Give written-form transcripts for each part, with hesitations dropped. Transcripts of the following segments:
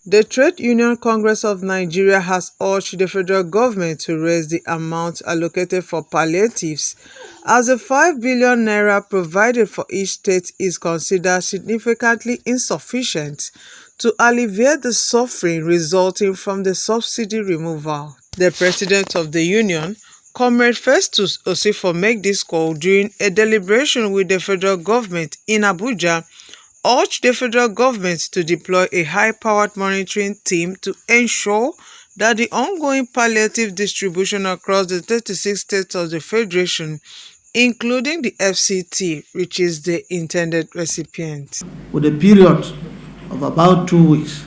The Trade Union Congress of Nigeria has urged the federal government to raise the amount allocated for palliatives, as the 5 billion naira provided for each state is considered significantly insufficient to alleviate the suffering resulting from the subsidy removal. The president of the union, Comrade Festus Osifo, made this call during a deliberation with the federal government in Abuja, urged the federal government to deploy a high-powered monitoring team to ensure that the ongoing palliative distribution across the 36 states of the Federation, including the FCT, reaches the intended recipients. With a period of about 2 weeks,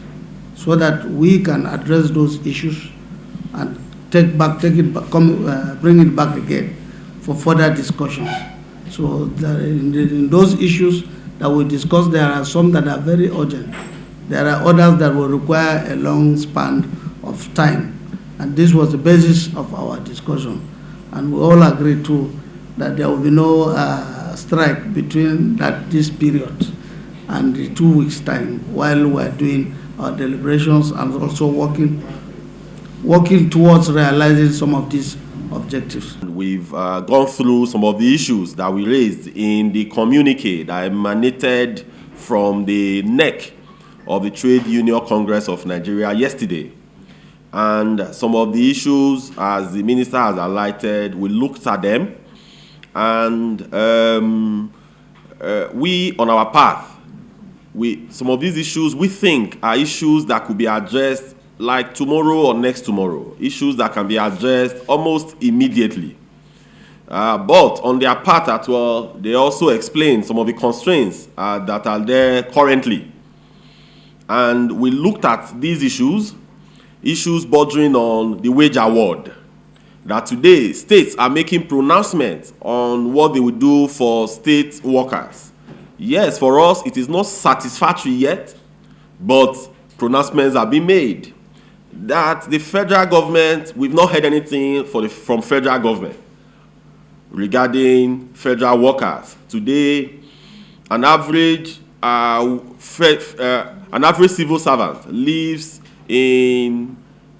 so that we can address those issues and bring it back again for further discussions. So in those issues that we discussed, there are some that are very urgent. There are others that will require a long span of time. And this was the basis of our discussion. And we all agreed too that there will be no strike between this period and the 2 weeks' time while we're doing our deliberations and also working towards realizing some of these objectives. We've gone through some of the issues that we raised in the communique that emanated from the neck of the Trade Union Congress of Nigeria yesterday. And some of the issues, as the minister has highlighted, we looked at them, and we, on our path, some of these issues we think are issues that could be addressed like tomorrow or next tomorrow, issues that can be addressed almost immediately. But on their part as well, they also explain some of the constraints that are there currently. And we looked at these issues bordering on the wage award, that today states are making pronouncements on what they will do for state workers. Yes, for us, it is not satisfactory yet, but pronouncements are being made. That the federal government, we've not heard anything from federal government regarding federal workers. Today, an average civil servant lives in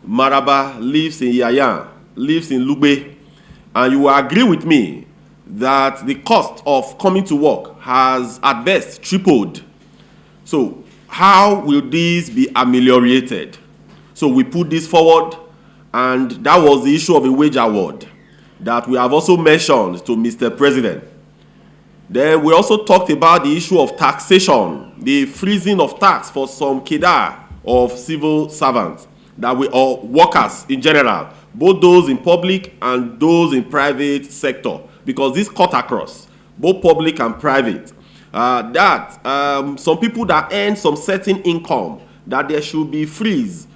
Maraba, lives in Yayan, lives in Lugbe, and you will agree with me that the cost of coming to work has at best tripled. So how will this be ameliorated? So we put this forward, and that was the issue of a wage award that we have also mentioned to Mr. President. Then we also talked about the issue of taxation, the freezing of tax for some cadre of civil servants, or workers in general, both those in public and those in private sector, because this cut across both public and private. Some people that earn some certain income, that there should be freeze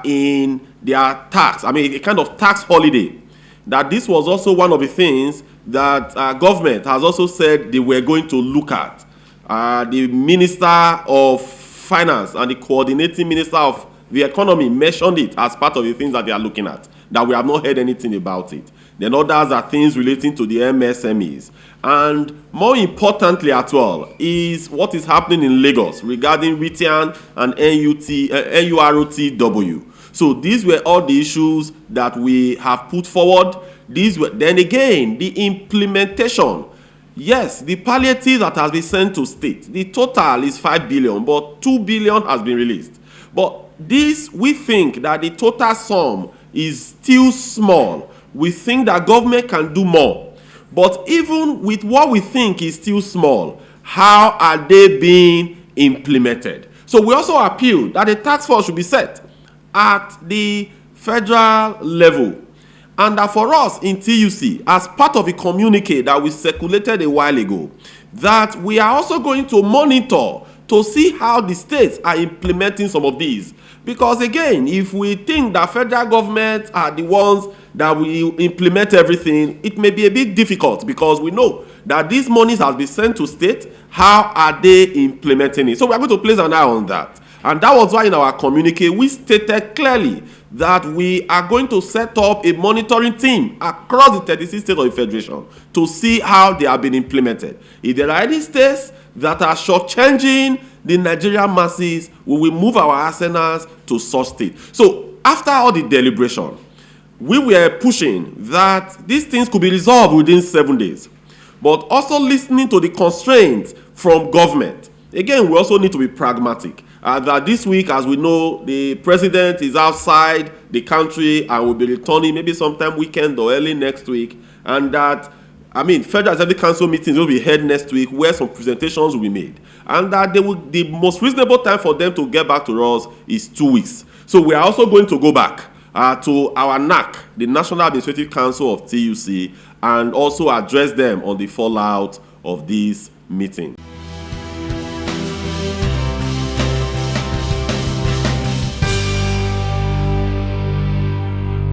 in their tax, a kind of tax holiday. That this was also one of the things that government has also said they were going to look at. The Minister of Finance and the coordinating Minister of the Economy mentioned it as part of the things that they are looking at, that we have not heard anything about it. Then others are things relating to the MSMEs. And more importantly as well is what is happening in Lagos regarding RITIAN and NUROTW. So these were all the issues that we have put forward. Then again, the implementation. Yes, the palliative that has been sent to state, the total is 5 billion, but 2 billion has been released. But this, we think that the total sum is still small. We think that government can do more. But even with what we think is still small, how are they being implemented? So we also appeal that a task force should be set at the federal level. And that for us in TUC, as part of a communique that we circulated a while ago, that we are also going to monitor to see how the states are implementing some of these. Because again, if we think that federal government are the ones that will implement everything, it may be a bit difficult, because we know that these monies have been sent to state. How are they implementing it? So we are going to place an eye on that. And that was why in our communique we stated clearly that we are going to set up a monitoring team across the 36 states of the Federation to see how they have been implemented. If there are any states that are shortchanging the Nigerian masses, we will move our arsenals to such state. So after all the deliberation, we were pushing that these things could be resolved within 7 days, but also listening to the constraints from government. Again, we also need to be pragmatic. That this week, as we know, the president is outside the country and will be returning maybe sometime weekend or early next week, and that, Federal Assembly Council meetings will be held next week where some presentations will be made, and that the most reasonable time for them to get back to us is 2 weeks. So we are also going to go back to our NAC, the National Administrative Council of TUC, and also address them on the fallout of this meeting.